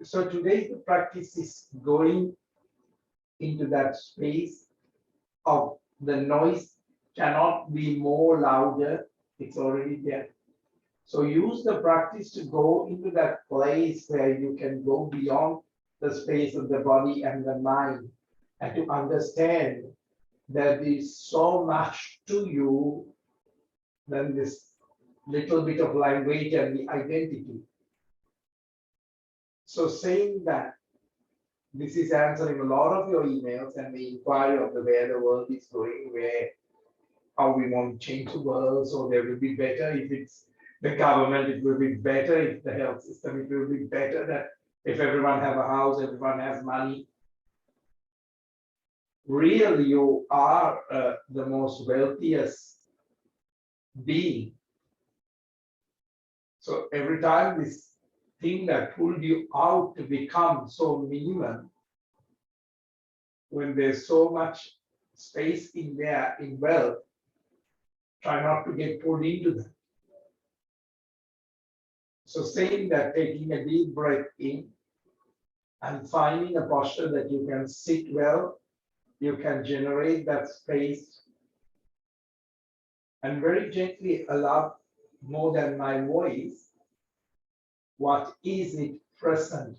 So today the practice is going into that space of the noise cannot be more louder, it's already there. So use the practice to go into that place where you can go beyond the space of the body and the mind, and to understand that there is so much to you than this little bit of language and the identity. So saying that, this is answering a lot of your emails and the inquiry of the where the world is going, where how we want to change the world, so there will be better if it's the government, it will be better if the health system, it will be better that if everyone have a house, everyone has money. Really, you are the most wealthiest being. So every time this thing that pulled you out to become so minimal, when there's so much space in there in wealth, try not to get pulled into that. So saying that, taking a deep breath in and finding a posture that you can sit well, you can generate that space, and very gently allow more than my voice, what is it present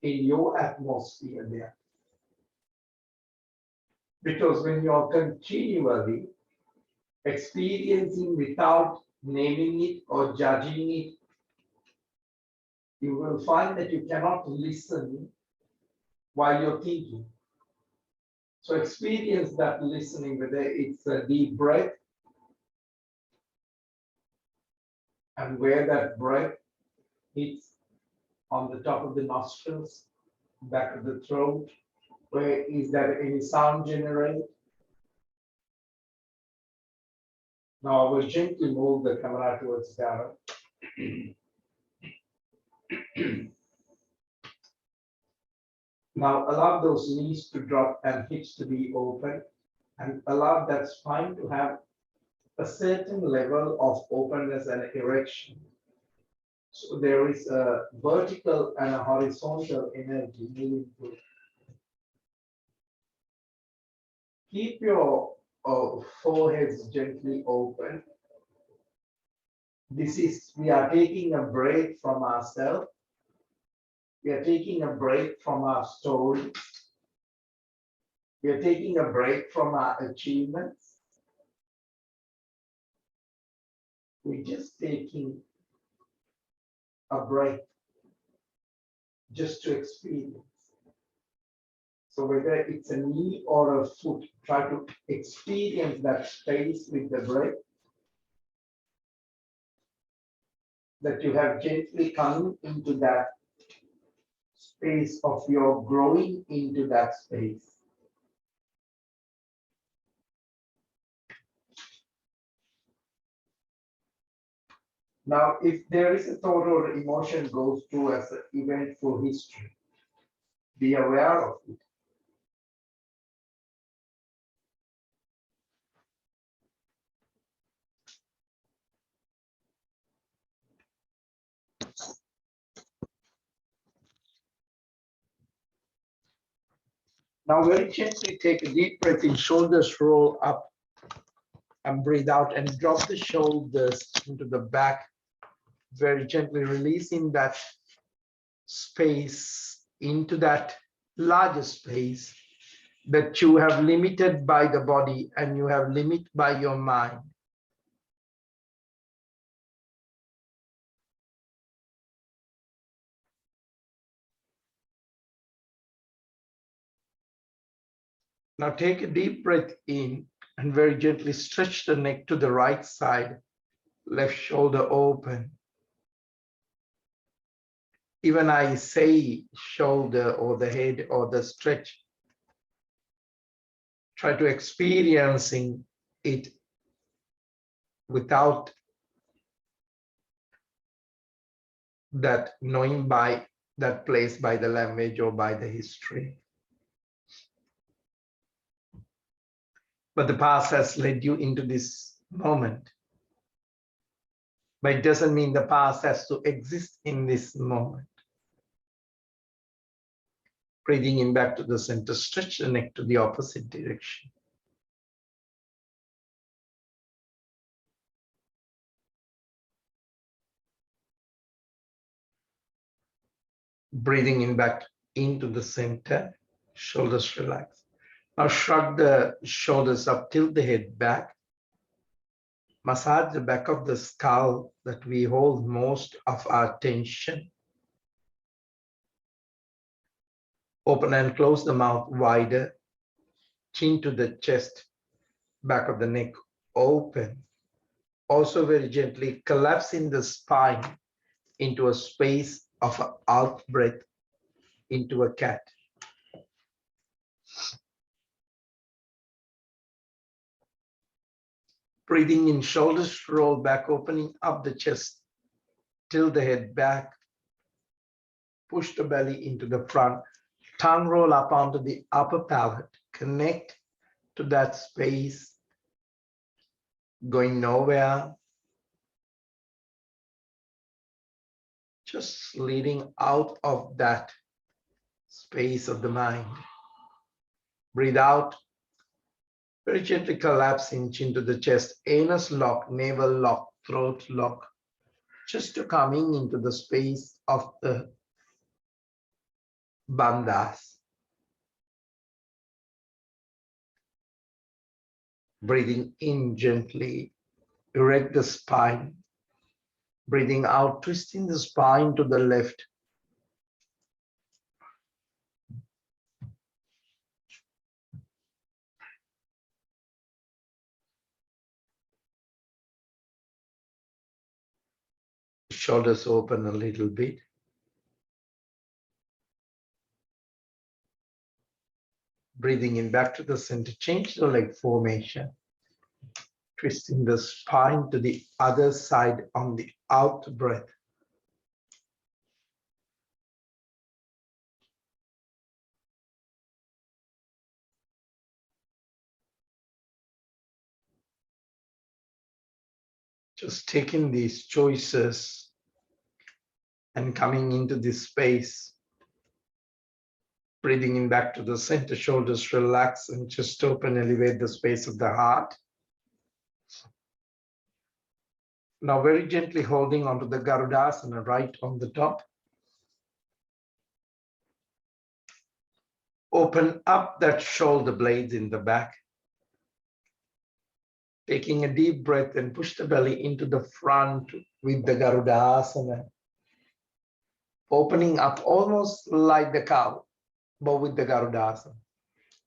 in your atmosphere there? Because when you're continually experiencing without naming it or judging it, you will find that you cannot listen while you're thinking. So experience that listening, whether it's a deep breath, and where that breath hits on the top of the nostrils, back of the throat, where is there any sound generated? Now I will gently move the camera towards Darren. Now allow those knees to drop and hips to be open, and allow that spine to have a certain level of openness and erection. So there is a vertical and a horizontal energy moving through. Keep your foreheads gently open. We are taking a break from ourselves. We are taking a break from our stories. We are taking a break from our achievements. We're just taking a break just to experience. So whether it's a knee or a foot, try to experience that space with the breath that you have gently come into that space of your growing into that space. Now, if there is a thought or emotion goes through as an eventful history, be aware of it. Now, very gently take a deep breath in, shoulders roll up, and breathe out and drop the shoulders into the back, very gently releasing that space into that larger space that you have limited by the body and you have limited by your mind. Now take a deep breath in and very gently stretch the neck to the right side, left shoulder open. Even I say shoulder or the head or the stretch, try to experiencing it without that knowing by that place, by the language or by the history. But the past has led you into this moment. But it doesn't mean the past has to exist in this moment. Breathing in back to the center, stretch the neck to the opposite direction. Breathing in back into the center, shoulders relax. Now shrug the shoulders up, tilt the head back. Massage the back of the skull that we hold most of our tension. Open and close the mouth wider, chin to the chest, back of the neck open. Also very gently collapsing the spine into a space of an out breath into a cat. Breathing in, shoulders roll back, opening up the chest, tilt the head back, push the belly into the front, tongue roll up onto the upper palate, connect to that space, going nowhere, just leading out of that space of the mind. Breathe out, very gently collapsing chin to the chest, anus lock, navel lock, throat lock, just to coming into the space of the bandhas. Breathing in gently, erect the spine. Breathing out, twisting the spine to the left. Shoulders open a little bit. Breathing in back to the center, change the leg formation. Twisting the spine to the other side on the out breath. Just taking these choices and coming into this space. Breathing in back to the center, shoulders relax and chest open, elevate the space of the heart. Now very gently holding onto the Garudasana, right on the top. Open up that shoulder blades in the back. Taking a deep breath and push the belly into the front with the Garudasana. Opening up almost like the cow, but with the Garudasana.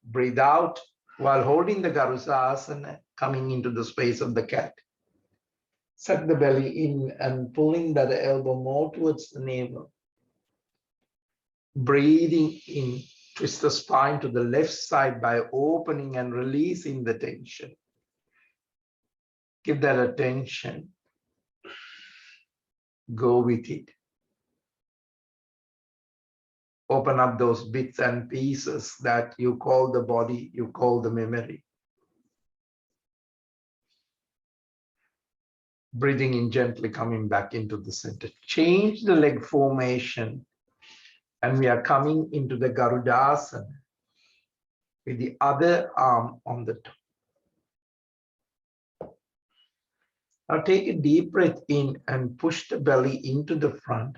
Breathe out while holding the Garudasana, coming into the space of the cat. Suck the belly in and pulling that elbow more towards the navel. Breathing in, twist the spine to the left side by opening and releasing the tension. Give that attention. Go with it. Open up those bits and pieces that you call the body, you call the memory. Breathing in gently, coming back into the center. Change the leg formation. And we are coming into the Garudasana with the other arm on the top. Now take a deep breath in and push the belly into the front,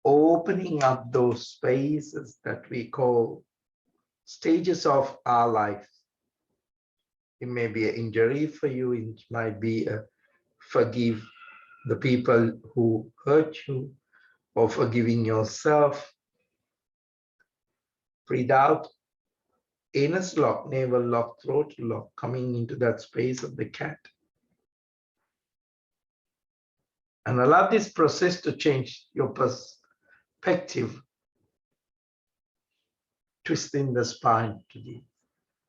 opening up those spaces that we call stages of our life. It may be an injury for you, it might be a forgive the people who hurt you, or forgiving yourself. Breathe out, anus lock, navel lock, throat lock, coming into that space of the cat. And allow this process to change your perspective, twisting the spine to the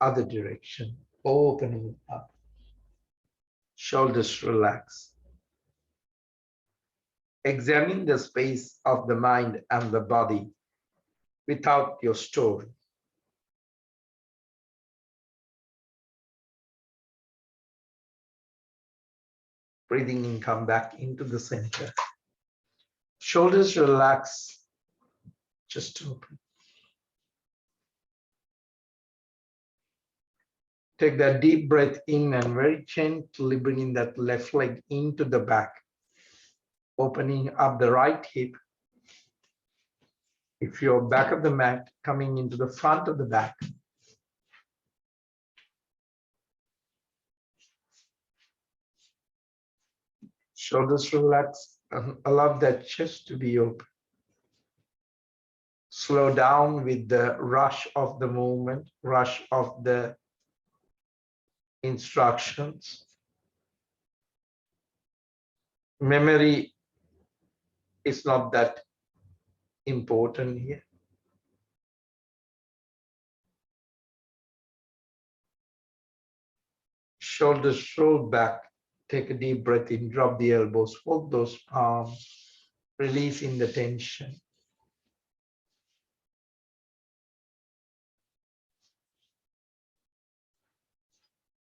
other direction, opening up. Shoulders relax. Examine the space of the mind and the body without your story. Breathing in, come back into the center. Shoulders relax, just open. Take that deep breath in and very gently bringing that left leg into the back, opening up the right hip. If you're back of the mat, coming into the front of the back. Shoulders relax and allow that chest to be open. Slow down with the rush of the movement, rush of the instructions. Memory is not that important here. Shoulders roll back. Take a deep breath in, drop the elbows, fold those palms, releasing the tension.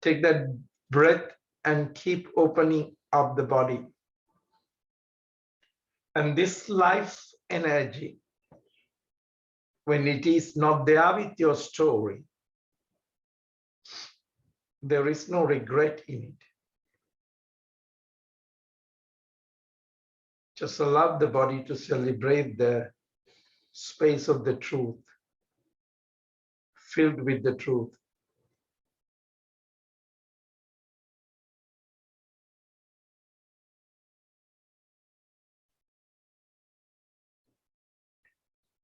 Take that breath and keep opening up the body. And this life energy, when it is not there with your story, there is no regret in it. Just allow the body to celebrate the space of the truth, filled with the truth.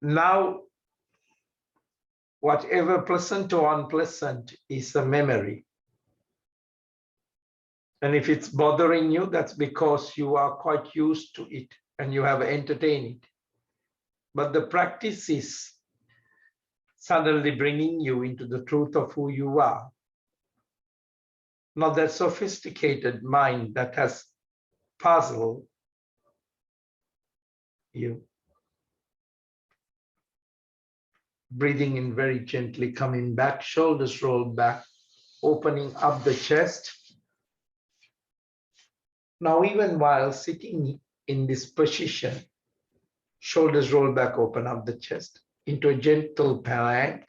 Now, whatever pleasant or unpleasant is a memory. And if it's bothering you, that's because you are quite used to it and you have entertained it. But the practice is suddenly bringing you into the truth of who you are. Not that sophisticated mind that has puzzled you. Breathing in very gently, coming back, shoulders roll back, opening up the chest. Now, even while sitting in this position, shoulders roll back, open up the chest into a gentle plank,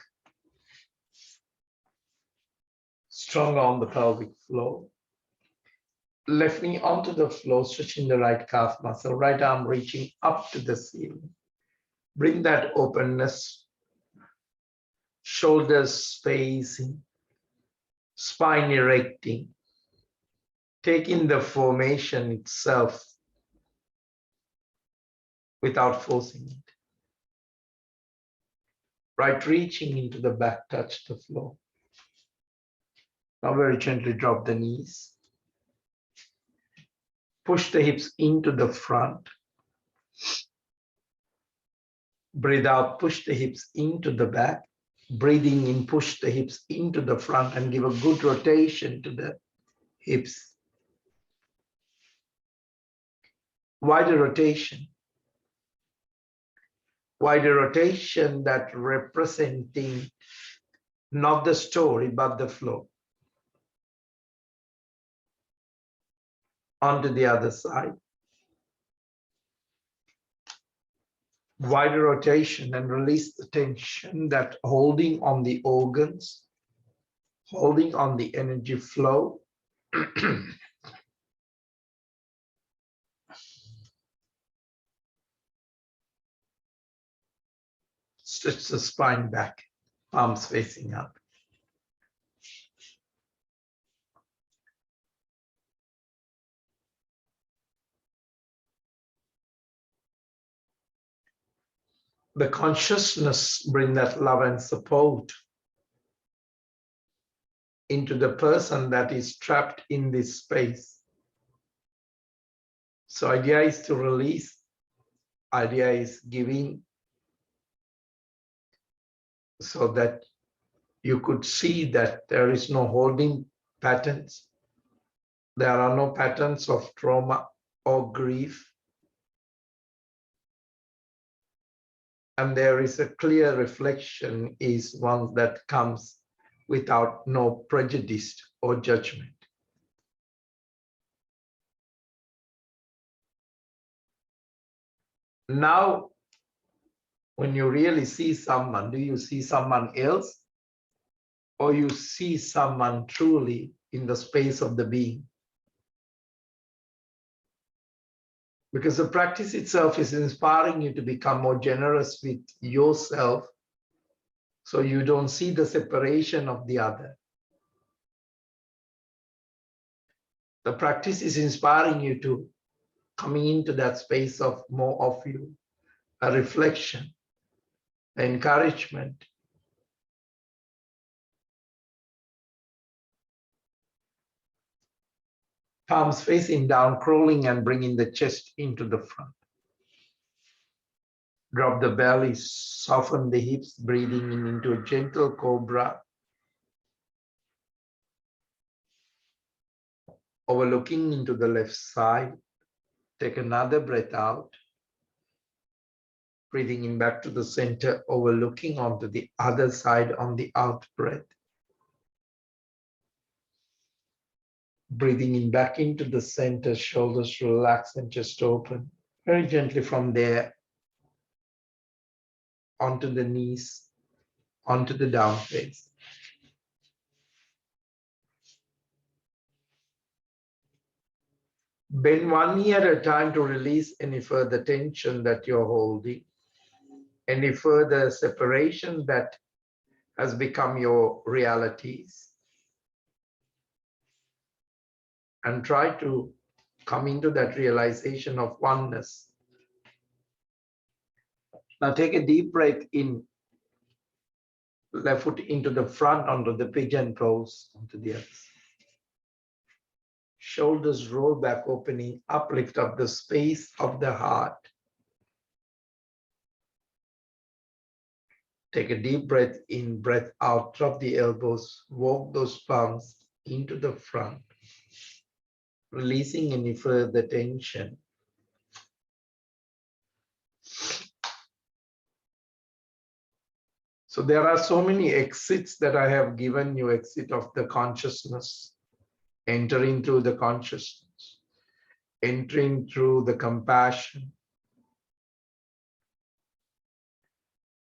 strong on the pelvic floor. Left knee onto the floor, stretching the right calf muscle, right arm reaching up to the ceiling. Bring that openness, shoulders spacing, spine erecting, taking the formation itself without forcing it. Right, reaching into the back, touch the floor. Now very gently drop the knees. Push the hips into the front. Breathe out, push the hips into the back. Breathing in, push the hips into the front and give a good rotation to the hips. Wider rotation. Wider rotation that representing not the story, but the flow. Onto the other side. Wider rotation and release the tension that holding on the organs, holding on the energy flow. Stretch the spine back, palms facing up. The consciousness bring that love and support into the person that is trapped in this space. So idea is to release, idea is giving, so that you could see that there is no holding patterns. There are no patterns of trauma or grief. And there is a clear reflection is one that comes without no prejudice or judgment. Now, when you really see someone, do you see someone else or you see someone truly in the space of the being. Because the practice itself is inspiring you to become more generous with yourself, so you don't see the separation of the other. The practice is inspiring you to coming into that space of more of you, a reflection, encouragement. Palms facing down, crawling and bringing the chest into the front. Drop the belly, soften the hips, breathing in into a gentle cobra. Overlooking into the left side. Take another breath out. Breathing in back to the center, overlooking onto the other side on the out breath. Breathing in back into the center, shoulders relax and chest open. Very gently from there, onto the knees, onto the down face. Bend one knee at a time to release any further tension that you're holding, any further separation that has become your realities. And try to come into that realization of oneness. Now take a deep breath in, left foot into the front, onto the pigeon pose, onto the other side. Shoulders roll back, opening, uplift up the space of the heart. Take a deep breath in, breath out, drop the elbows, walk those palms into the front, releasing any further tension. So there are so many exits that I have given you, exit of the consciousness, entering through the consciousness, entering through the compassion.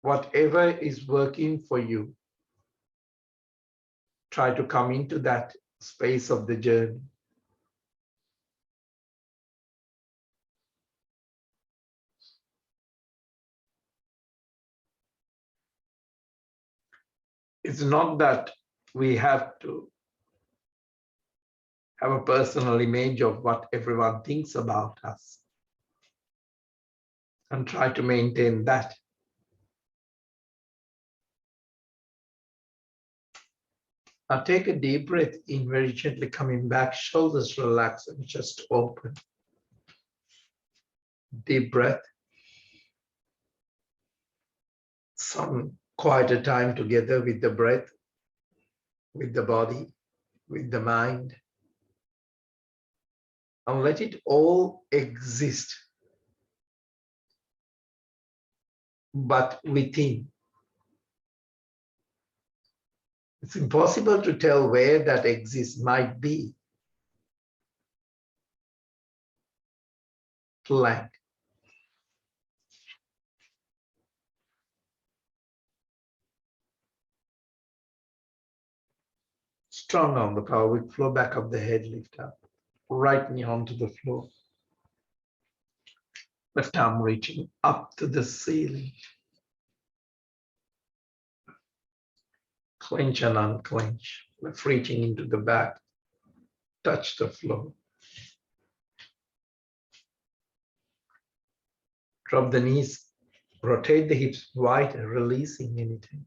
Whatever is working for you, try to come into that space of the journey. It's not that we have to have a personal image of what everyone thinks about us and try to maintain that. Now take a deep breath in, very gently coming back, shoulders relax and chest open. Deep breath. Some quieter time together with the breath, with the body, with the mind. And let it all exist, but within. It's impossible to tell where that exists, might be. Blank. Strong on the pelvic floor, back of the head, lift up. Right knee onto the floor. Left arm reaching up to the ceiling. Clench and unclench. Left reaching into the back. Touch the floor. Drop the knees. Rotate the hips wide, releasing any tension.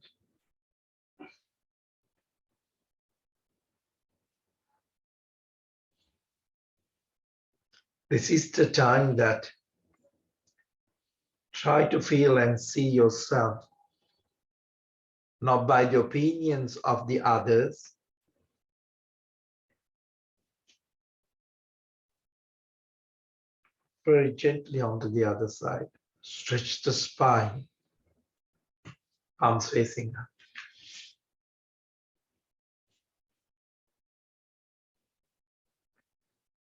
This is the time that try to feel and see yourself, not by the opinions of the others, very gently onto the other side. Stretch the spine, palms facing up.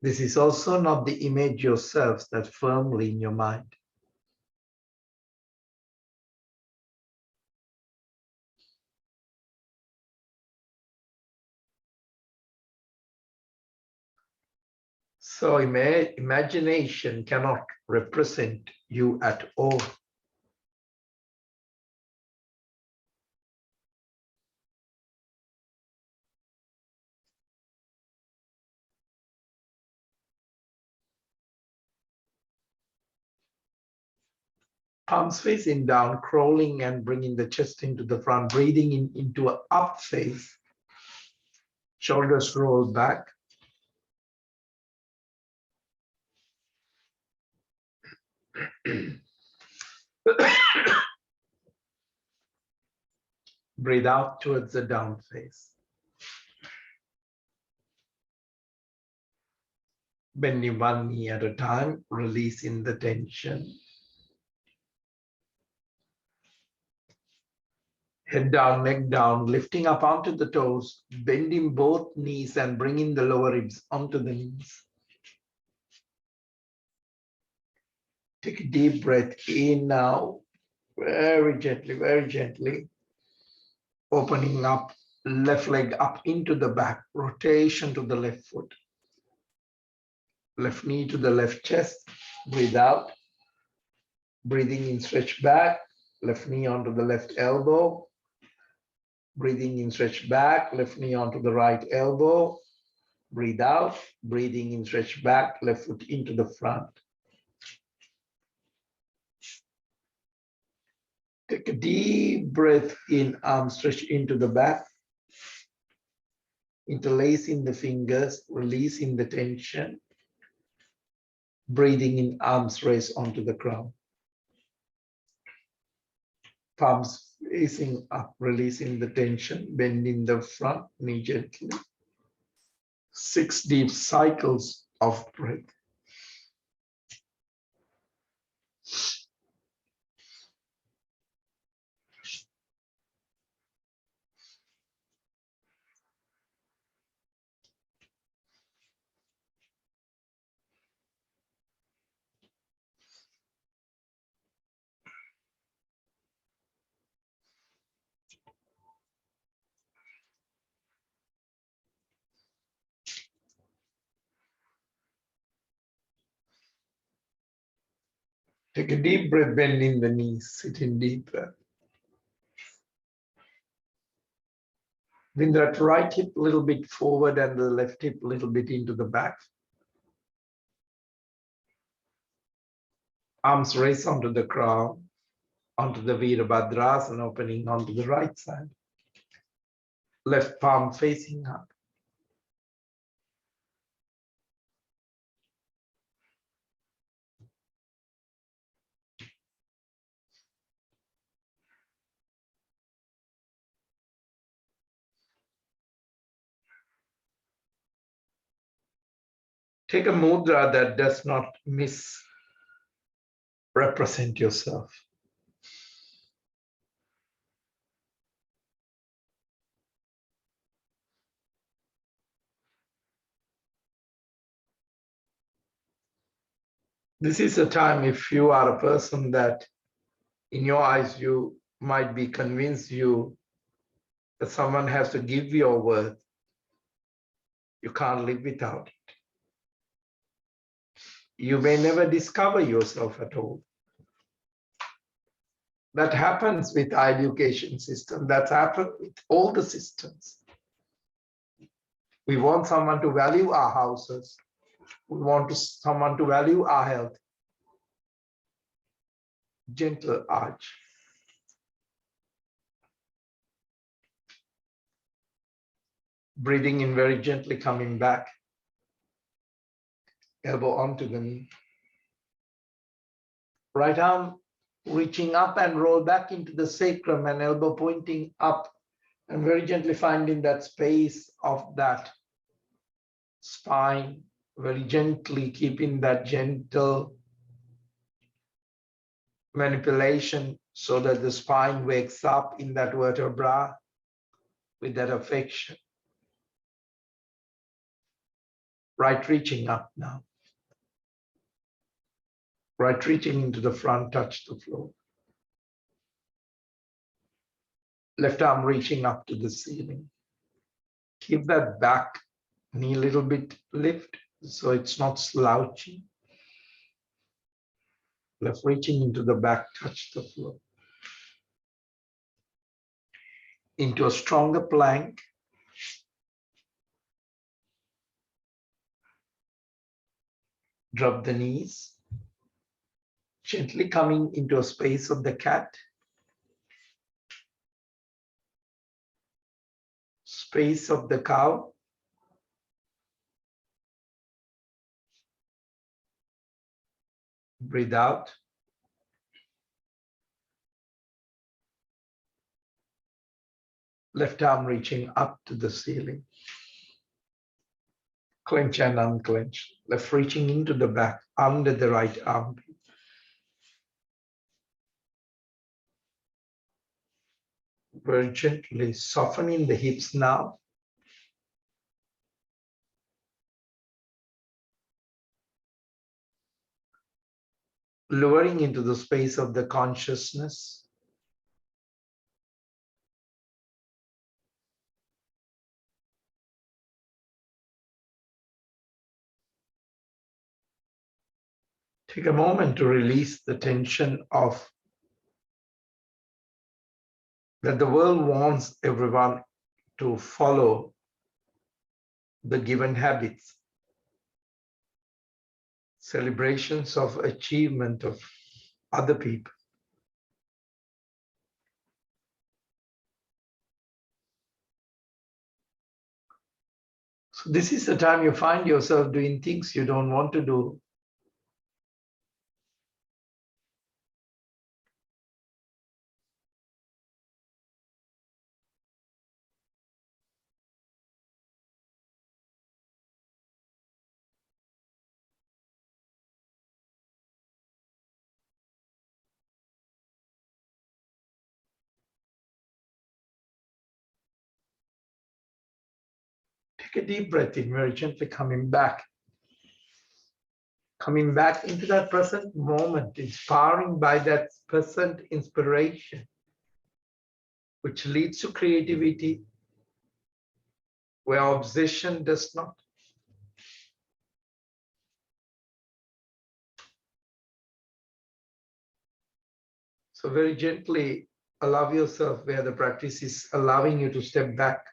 This is also not the image yourselves that firmly in your mind. So imagination cannot represent you at all. Palms facing down, crawling and bringing the chest into the front, breathing into an up face. Shoulders roll back. Breathe out towards the down face. Bending one knee at a time, releasing the tension. Head down, neck down, lifting up onto the toes, bending both knees and bringing the lower ribs onto the knees. Take a deep breath in now, very gently, opening up, left leg up into the back, rotation to the left foot. Left knee to the left chest, breathe out. Breathing in, stretch back, left knee onto the left elbow. Breathing in, stretch back, left knee onto the right elbow. Breathe out, breathing in, stretch back, left foot into the front. Take a deep breath in, arms stretch into the back. Interlacing the fingers, releasing the tension. Breathing in, arms raise onto the ground. Palms facing up, releasing the tension, bending the front knee gently. 6 deep cycles of breath. Take a deep breath, bending the knees, sitting deeper. Bring that right hip a little bit forward and the left hip a little bit into the back. Arms raise onto the crown, onto the Virabhadrasana, opening onto the right side. Left palm facing up. Take a mudra that does not misrepresent yourself. This is a time if you are a person that in your eyes you might be convinced that someone has to give your worth. You can't live without it. You may never discover yourself at all. That happens with our education system. That's happened with all the systems. We want someone to value our houses. We want someone to value our health. Gentle arch. Breathing in very gently, coming back. Elbow onto the knee. Right arm reaching up and roll back into the sacrum and elbow pointing up and very gently finding that space of that spine, very gently keeping that gentle manipulation so that the spine wakes up in that vertebra with that affection. Right reaching up now. Right reaching into the front, touch the floor. Left arm reaching up to the ceiling. Keep that back knee a little bit lift. So it's not slouching. Left reaching into the back, touch the floor. Into a stronger plank. Drop the knees. Gently coming into a space of the cat. Space of the cow. Breathe out. Left arm reaching up to the ceiling. Clench and unclench. Left reaching into the back, under the right armpit. Very gently softening the hips now. Lowering into the space of the consciousness. Take a moment to release the tension of that the world wants everyone to follow the given habits, celebrations of achievement of other people. So this is the time you find yourself doing things you don't want to do. Take a deep breath in, very gently coming back. Coming back into that present moment, inspiring by that present inspiration, which leads to creativity, where obsession does not. So very gently allow yourself where the practice is allowing you to step back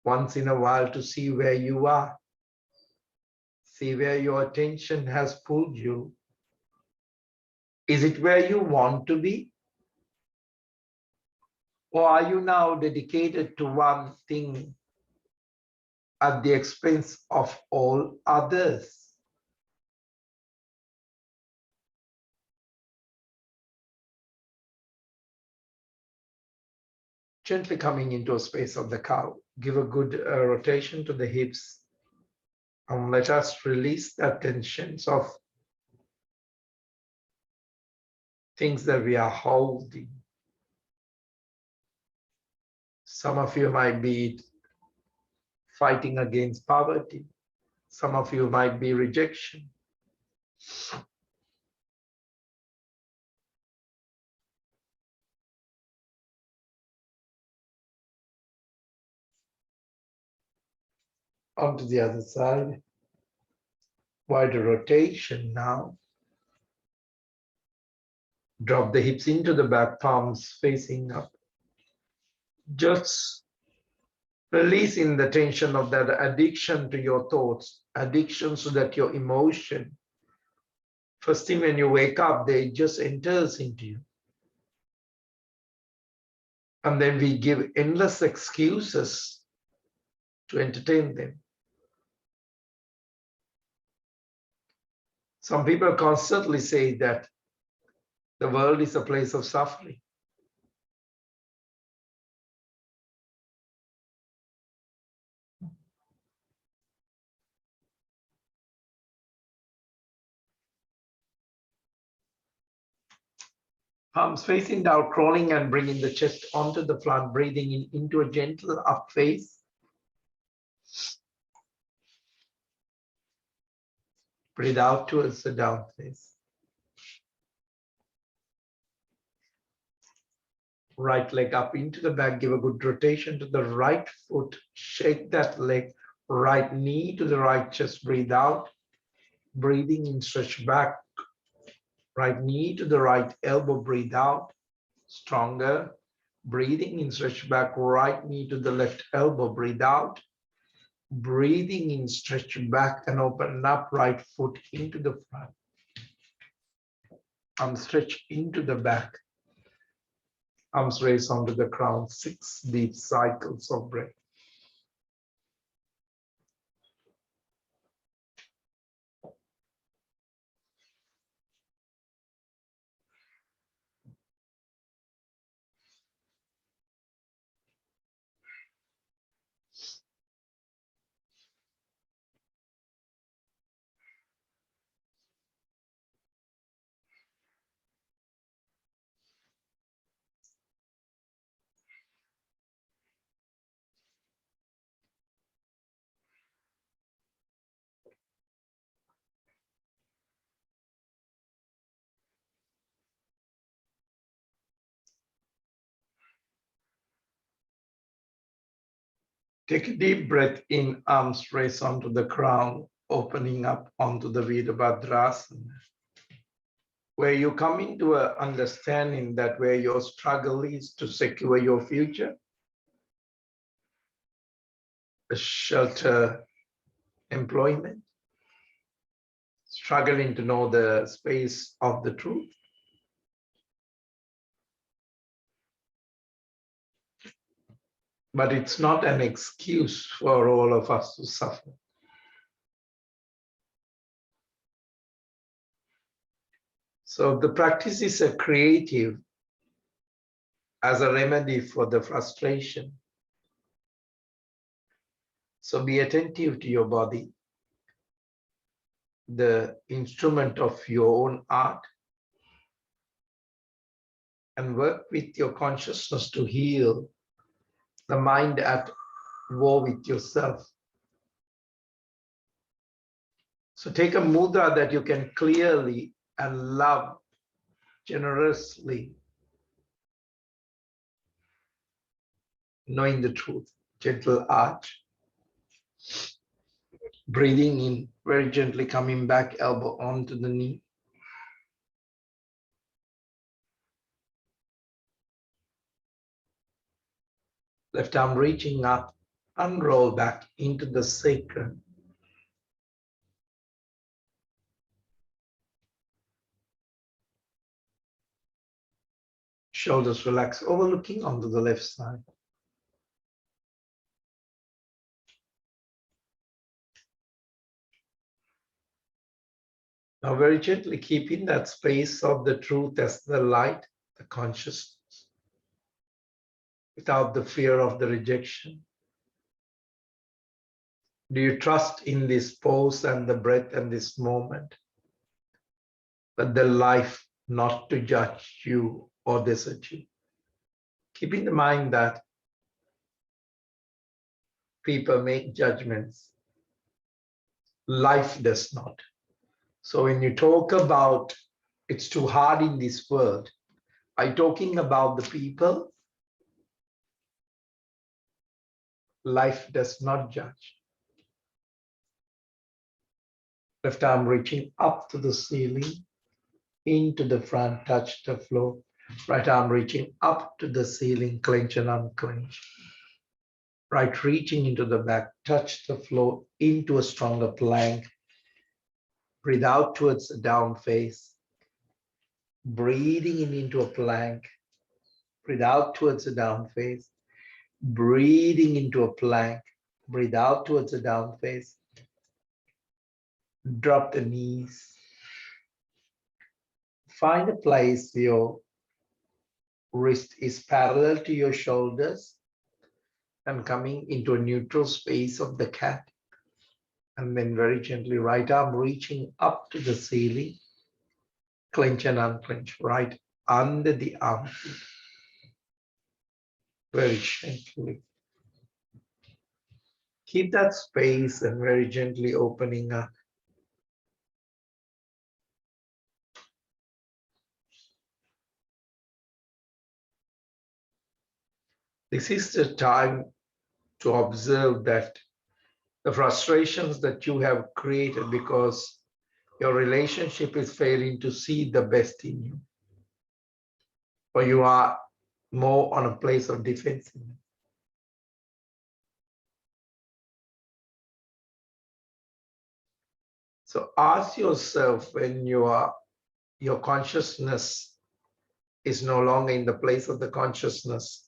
once in a while to see where you are, see where your attention has pulled you. Is it where you want to be? Or are you now dedicated to one thing at the expense of all others? Gently coming into a space of the cow. Give a good rotation to the hips. And let us release the tensions of things that we are holding. Some of you might be fighting against poverty. Some of you might be rejection. Onto the other side. Wider rotation now. Drop the hips into the back, palms facing up. Just releasing the tension of that addiction to your thoughts, addiction so that your emotion, first thing when you wake up, they just enters into you. And then we give endless excuses to entertain them. Some people constantly say that the world is a place of suffering. Palms facing down, crawling and bringing the chest onto the front, breathing in into a gentle up face. Breathe out towards the down face. Right leg up into the back, give a good rotation to the right foot, shake that leg, Right knee to the right chest, breathe out. Breathing in, stretch back. Right knee to the right elbow, breathe out. Stronger. Breathing in, stretch back. Right knee to the left elbow, breathe out. Breathing in, stretch back and open up. Right foot into the front. Arms stretch into the back. Arms raise onto the crown. 6 deep cycles of breath. Take a deep breath in, arms raise onto the crown, opening up onto the Virabhadrasana, where you come into an understanding that where your struggle is to secure your future, a shelter, employment, struggling to know the space of the truth. But it's not an excuse for all of us to suffer. So the practice is a creative as a remedy for the frustration. So be attentive to your body, the instrument of your own art, and work with your consciousness to heal the mind at war with yourself. So take a mudra that you can clearly and love generously, knowing the truth. Gentle arch. Breathing in, very gently coming back, elbow onto the knee. Left arm reaching up, unroll back into the sacrum. Shoulders relax, overlooking onto the left side. Now very gently keeping that space of the truth as the light, the consciousness, without the fear of the rejection. Do you trust in this pose and the breath and this moment? But the life not to judge you or desert you. Keeping in mind that people make judgments, life does not. So when you talk about it's too hard in this world, are you talking about the people? Life does not judge. Left arm reaching up to the ceiling, into the front, touch the floor. Right arm reaching up to the ceiling, clench and unclench. Right reaching into the back, touch the floor into a stronger plank. Breathe out towards the down face. Breathing in into a plank. Breathe out towards the down face. Breathing into a plank. Breathe out towards the down face. Drop the knees. Find a place your wrist is parallel to your shoulders and coming into a neutral space of the cat. And then very gently, right arm reaching up to the ceiling. Clench and unclench, right under the armpit. Very gently. Keep that space and very gently opening up. This is the time to observe that the frustrations that you have created because your relationship is failing to see the best in you, or you are more on a place of defensiveness. So ask yourself, when your consciousness is no longer in the place of the consciousness,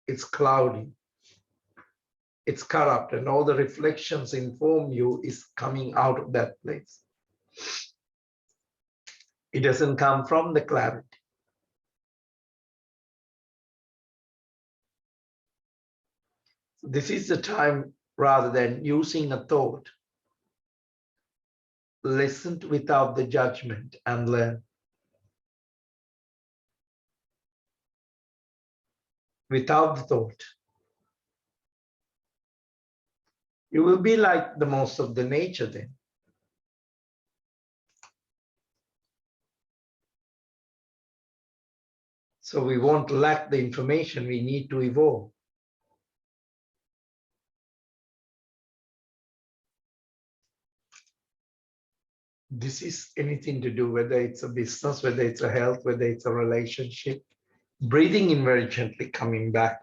it's cloudy, it's corrupt, and all the reflections inform you is coming out of that place. It doesn't come from the clarity. This is the time, rather than using a thought, listen without the judgment and learn. Without the thought. You will be like the most of the nature then. So we won't lack the information we need to evolve. This is anything to do, whether it's a business, whether it's a health, whether it's a relationship. Breathing in very gently, coming back.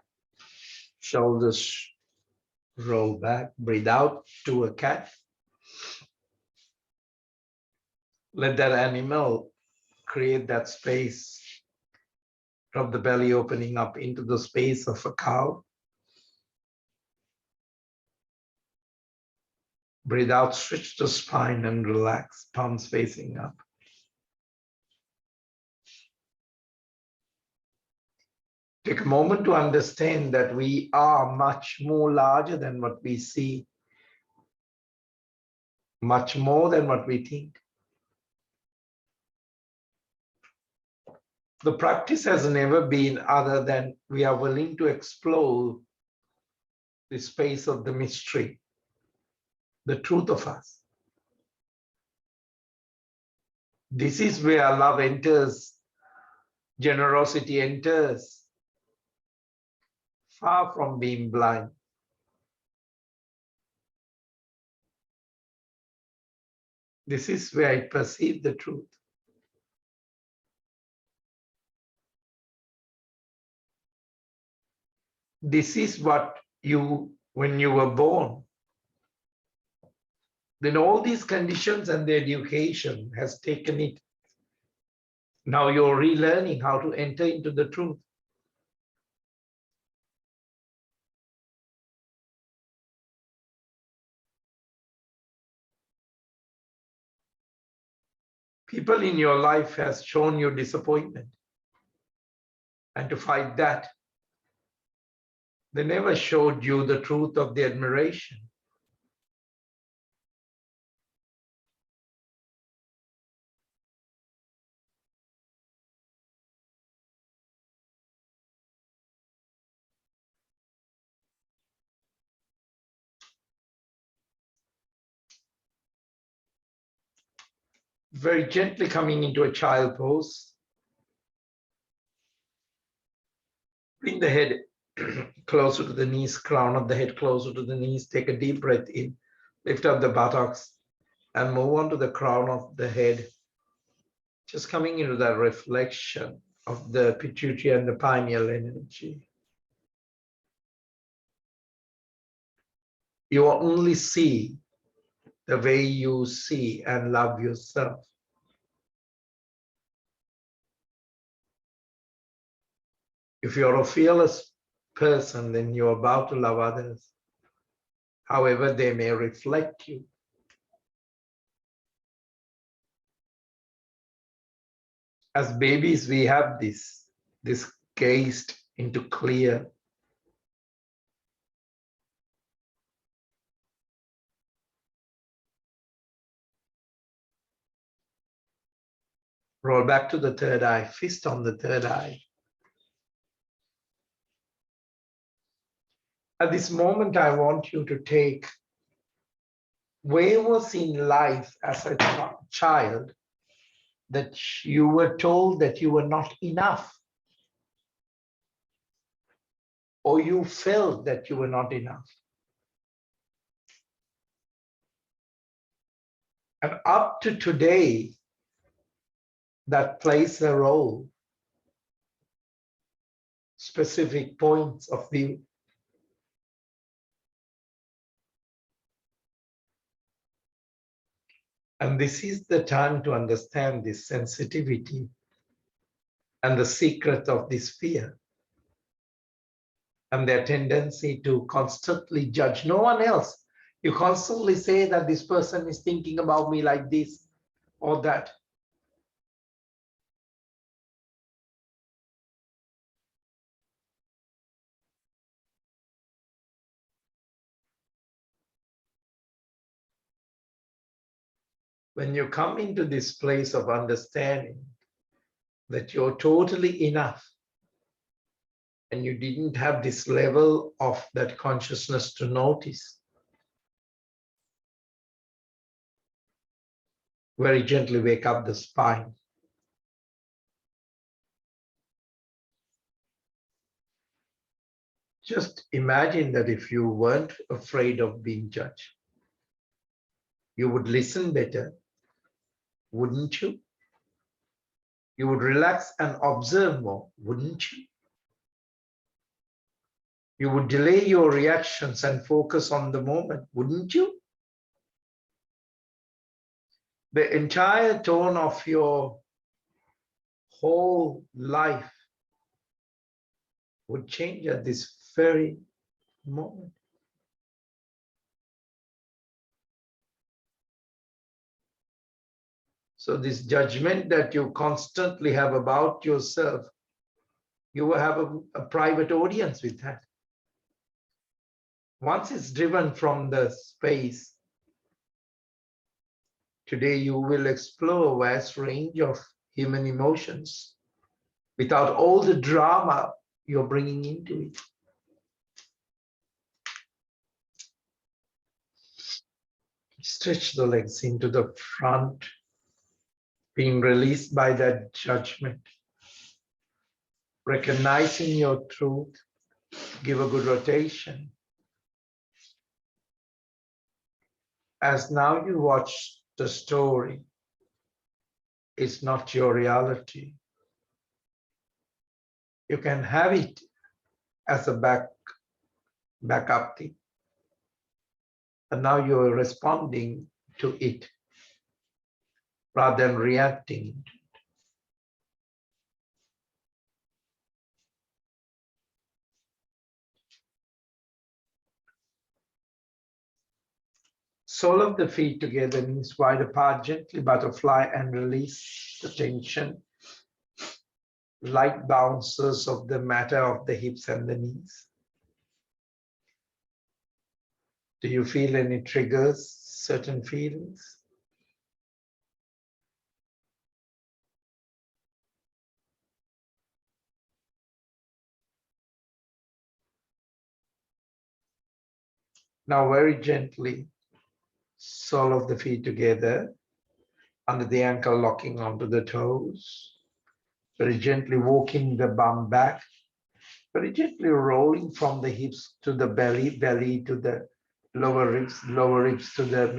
Shoulders roll back. Breathe out to a cat. Let that animal create that space of the belly opening up into the space of a cow. Breathe out, stretch the spine and relax, palms facing up. Take a moment to understand that we are much more larger than what we see, much more than what we think. The practice has never been other than we are willing to explore the space of the mystery, the truth of us. This is where love enters, generosity enters, far from being blind. This is where I perceive the truth. This is what you, when you were born, then all these conditions and the education has taken it. Now you're relearning how to enter into the truth. People in your life has shown you disappointment. And to fight that, they never showed you the truth of the admiration. Very gently coming into a child pose. Bring the head closer to the knees, crown of the head closer to the knees. Take a deep breath in, lift up the buttocks, and move on to the crown of the head. Just coming into that reflection of the pituitary and the pineal energy. You only see the way you see and love yourself. If you're a fearless person, then you're about to love others, however they may reflect you. As babies, we have this gazed into clear. Roll back to the third eye, fist on the third eye. At this moment, I want you to take where was in life as a child that you were told that you were not enough, or you felt that you were not enough. And up to today, that plays a role, specific points of view. And this is the time to understand this sensitivity and the secret of this fear and their tendency to constantly judge no one else. You constantly say that this person is thinking about me like this or that. When you come into this place of understanding that you're totally enough and you didn't have this level of that consciousness to notice, very gently wake up the spine. Just imagine that if you weren't afraid of being judged, you would listen better, wouldn't you? You would relax and observe more, wouldn't you? You would delay your reactions and focus on the moment, wouldn't you? The entire tone of your whole life would change at this very moment. So this judgment that you constantly have about yourself, you will have a private audience with that. Once it's driven from the space, today you will explore a vast range of human emotions without all the drama you're bringing into it. Stretch the legs into the front, being released by that judgment. Recognizing your truth, give a good rotation. As now you watch the story, it's not your reality. You can have it as a backup thing. And now you're responding to it rather than reacting. Sole of the feet together, knees wide apart, gently butterfly and release the tension. Light bounces of the matter of the hips and the knees. Do you feel any triggers, certain feelings? Now very gently, sole of the feet together, under the ankle locking onto the toes. Very gently walking the bum back. Very gently rolling from the hips to the belly, belly to the lower ribs to the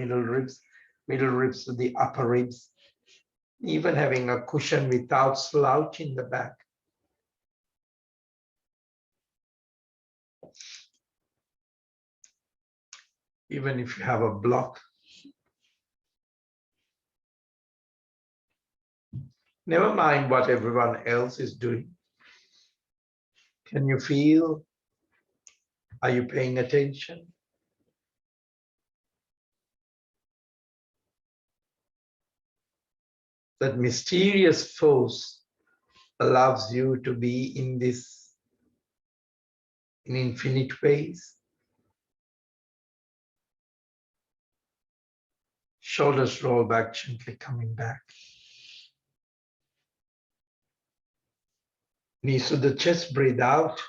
middle ribs to the upper ribs. Even having a cushion without slouch in the back. Even if you have a block. Never mind what everyone else is doing. Can you feel? Are you paying attention? That mysterious force allows you to be in this in infinite ways. Shoulders roll back, gently coming back. Knees to the chest, breathe out.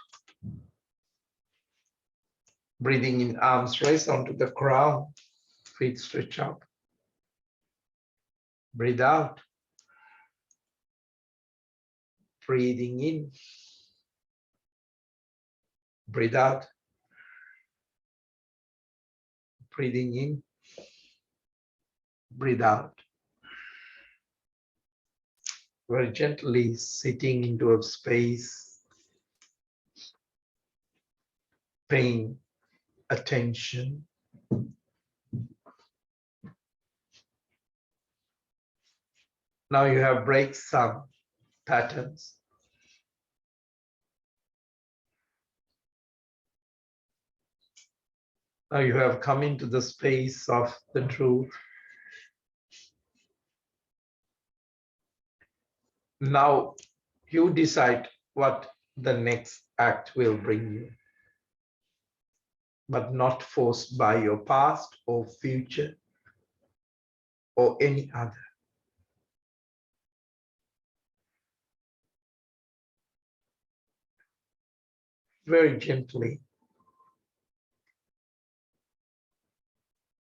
Breathing in, arms raise onto the ground, feet stretch up. Breathe out. Breathing in. Breathe out. Breathing in. Breathe out. Very gently sitting into a space, paying attention. Now you have break some patterns. Now you have come into the space of the truth. Now you decide what the next act will bring you, but not forced by your past or future or any other. Very gently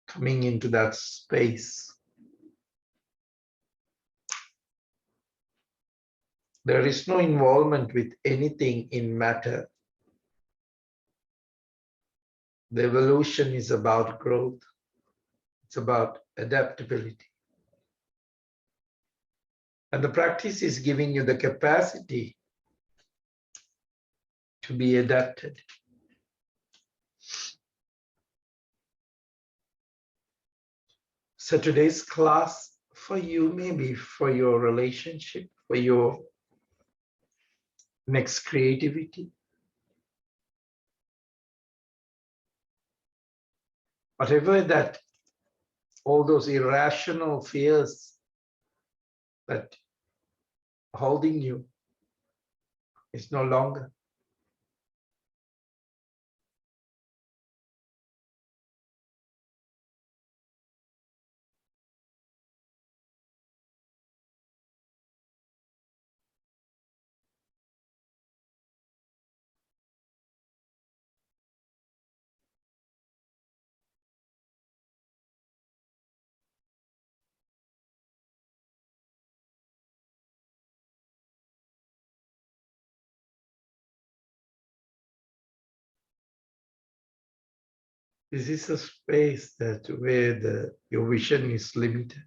coming into that space. There is no involvement with anything in matter. The evolution is about growth. It's about adaptability. And the practice is giving you the capacity to be adapted. So today's class for you, maybe for your relationship, for your next creativity, whatever that, all those irrational fears that holding you is no longer. This is a space that where your vision is limited.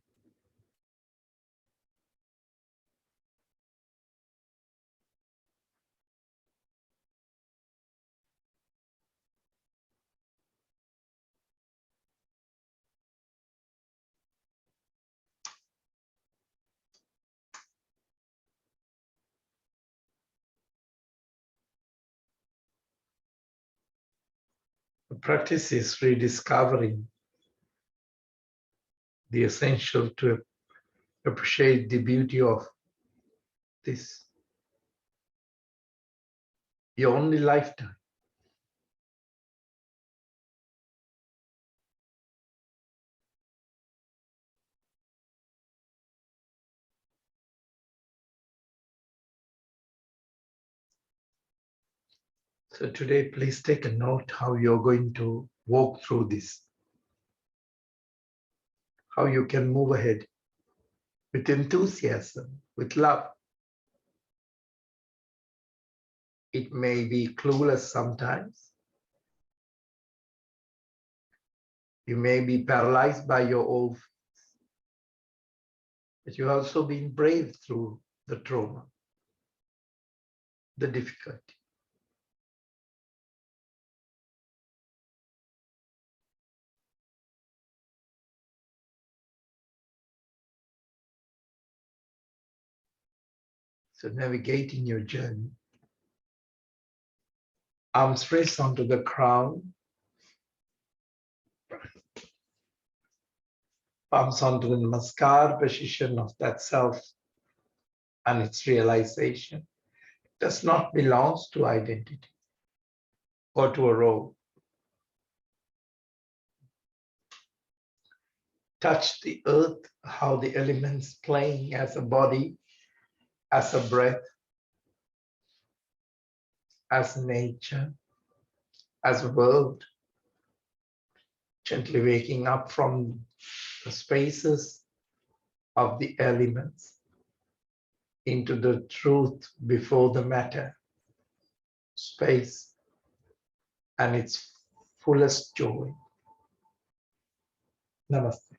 The practice is rediscovering the essential to appreciate the beauty of this, your only lifetime. So today, please take a note how you're going to walk through this, how you can move ahead with enthusiasm, with love. It may be clueless sometimes. You may be paralyzed by your old, but you've also been brave through the trauma, the difficulty. So navigating your journey. Arms raised onto the crown. Palms onto the namaskar position of that self and its realization. It does not belong to identity or to a role. Touch the earth, how the elements playing as a body, as a breath, as nature, as a world. Gently waking up from the spaces of the elements into the truth before the matter, space, and its fullest joy. Namaste.